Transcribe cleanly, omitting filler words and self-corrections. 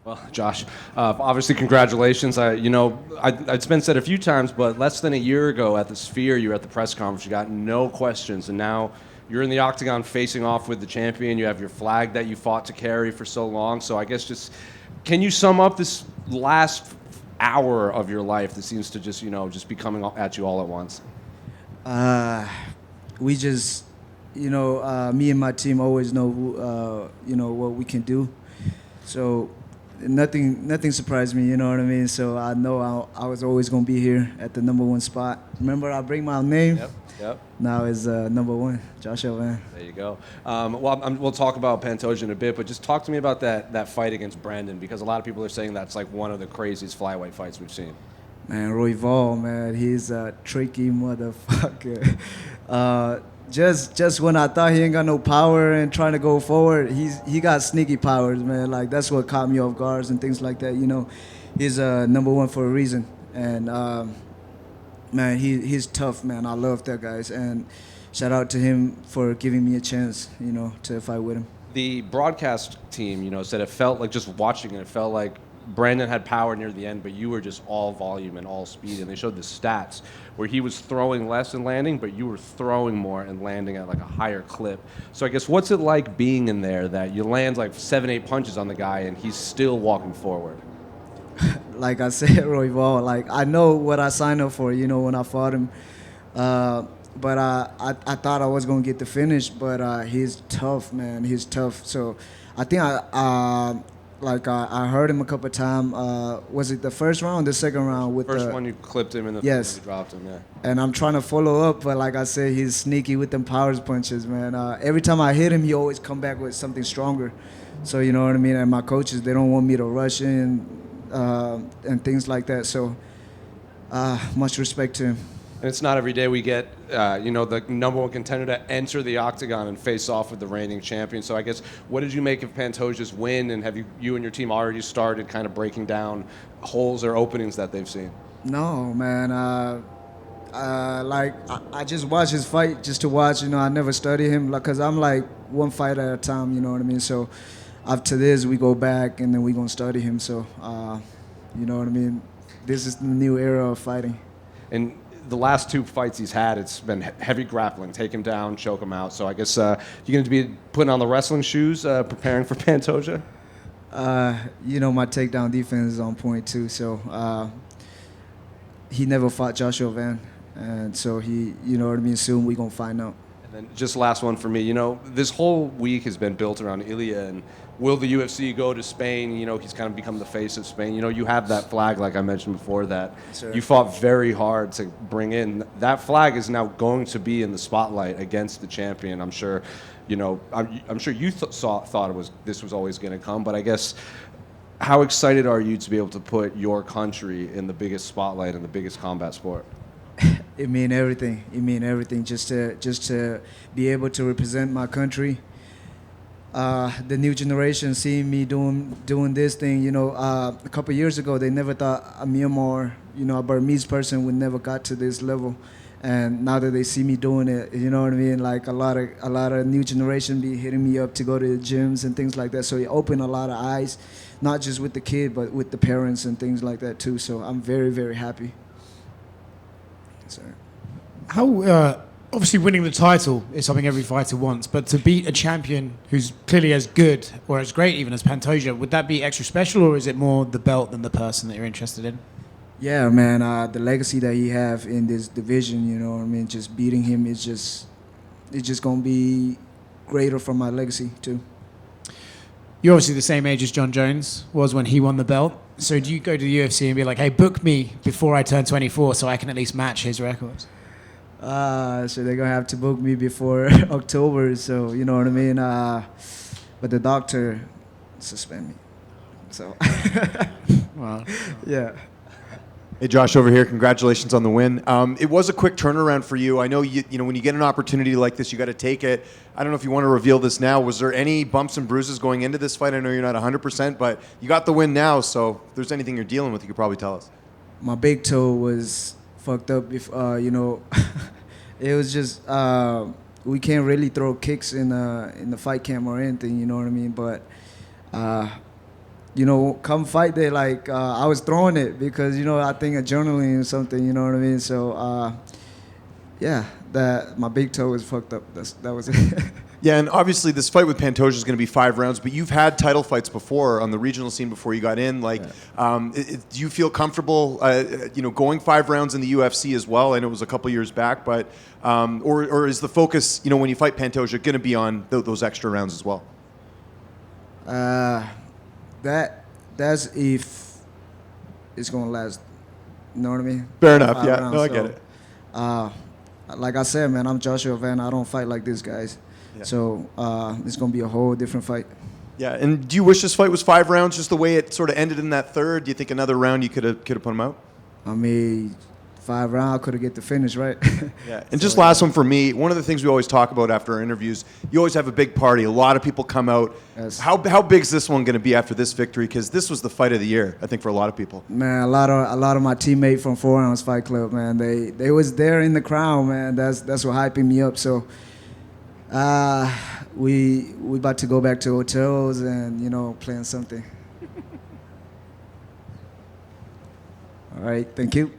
Well, Josh, obviously, congratulations. It's been said a few times, but less than a year ago at the Sphere, you were at the press conference. You got no questions, and now you're in the octagon facing off with the champion. You have your flag that you fought to carry for so long. So I guess can you sum up this last hour of your life that seems to just be coming at you all at once? We just, me and my team always know what we can do. So nothing surprised me, you know what I mean? So I know I was always going to be here at the number one spot. Remember, I bring my name? Yep. Now is number one, Joshua, man. There you go. We'll talk about Pantoja in a bit, but just talk to me about that fight against Brandon, because a lot of people are saying that's like one of the craziest flyweight fights we've seen. Man, Royval, man, he's a tricky motherfucker. Just when I thought he ain't got no power and trying to go forward, he got sneaky powers, man. Like, that's what caught me off guard and things like that. He's number one for a reason, and man, he's tough, man. I love that guy, and shout out to him for giving me a chance, to fight with him. The broadcast team, said it felt like, just watching it felt like Brandon had power near the end, but you were just all volume and all speed. And they showed the stats where he was throwing less and landing, but you were throwing more and landing at like a higher clip. So I guess what's it like being in there that you land like 7-8 punches on the guy and he's still walking forward? Like I said, Royval, like I know what I signed up for, when I fought him. But I thought I was going to get the finish, but he's tough, man. He's tough. So I think I heard him a couple of times. Was it the first round or the second round? First one you clipped him and yes. You dropped him, yeah. And I'm trying to follow up, but like I said, he's sneaky with them powers punches, man. Every time I hit him, he always come back with something stronger. So you know what I mean? And my coaches, they don't want me to rush in and things like that. So much respect to him. And it's not every day we get, the number one contender to enter the octagon and face off with the reigning champion. So I guess, what did you make of Pantoja's win? And have you and your team already started kind of breaking down holes or openings that they've seen? No, man. I just watch his fight just to watch. I never study him because I'm like one fight at a time. You know what I mean? So after this, we go back and then we gonna study him. So you know what I mean? This is the new era of fighting. And the last two fights he's had, it's been heavy grappling, take him down, choke him out. So I guess you're going to be putting on the wrestling shoes, preparing for Pantoja? My takedown defense is on point too. So he never fought Joshua Van, and so you know what I mean. Soon we gonna find out. And then just last one for me. This whole week has been built around Ilya, and will the UFC go to Spain? He's kind of become the face of Spain. You have that flag, like I mentioned before, that you fought very hard to bring in. That flag is now going to be in the spotlight against the champion. I'm sure, I'm sure you thought this was always going to come. But I guess, how excited are you to be able to put your country in the biggest spotlight in the biggest combat sport? It mean everything. It mean everything. Just to be able to represent my country. The new generation seeing me doing this thing, a couple of years ago, they never thought a Myanmar, a Burmese person would never got to this level. And now that they see me doing it, you know what I mean? Like a lot of new generation be hitting me up to go to the gyms and things like that. So it opened a lot of eyes, not just with the kid, but with the parents and things like that too. So I'm very, very happy. Sorry. How obviously winning the title is something every fighter wants, but to beat a champion who's clearly as good or as great even as Pantoja, would that be extra special, or is it more the belt than the person that you're interested in? Yeah, man, the legacy that he have in this division, you know what I mean, just beating him is just gonna be greater for my legacy too. You're obviously the same age as John Jones was when he won the belt. So do you go to the UFC and be like, hey, book me before I turn 24 so I can at least match his records? So they're going to have to book me before October, so you know what I mean? But the doctor suspend me. So, wow. Yeah. Hey, Josh, over here. Congratulations on the win. It was a quick turnaround for you. I know when you get an opportunity like this, you got to take it. I don't know if you want to reveal this now. Was there any bumps and bruises going into this fight? I know you're not 100%, but you got the win now. So if there's anything you're dealing with, you could probably tell us. My big toe was fucked up. It was just we can't really throw kicks in the fight camp or anything. You know what I mean? But come fight day, like I was throwing it because I think adrenaline or something. You know what I mean? So yeah, that my big toe was fucked up. That was it. Yeah, and obviously this fight with Pantoja is going to be 5 rounds, but you've had title fights before on the regional scene before you got in. Like, do you feel comfortable, going 5 rounds in the UFC as well? I know it was a couple years back, but or is the focus, when you fight Pantoja, going to be on those extra rounds as well? That's if it's gonna last. You know what I mean? Fair enough. 5 Yeah, rounds, no, I get it. Like I said, man, I'm Joshua Van. I don't fight like these guys. Yeah. So it's going to be a whole different fight. Yeah, and do you wish this fight was 5 rounds, just the way it sort of ended in that third? Do you think another round you could have put him out? I mean, 5 rounds, I could have get the finish, right? Yeah, and just last one for me. One of the things we always talk about after our interviews, you always have a big party. A lot of people come out. Yes. How big is this one going to be after this victory? Because this was the fight of the year, I think, for a lot of people. Man, a lot of my teammates from 4 Ounce Fight Club, man, they was there in the crowd, man. That's what hyping me up. So we about to go back to hotels and plan something. All right, thank you.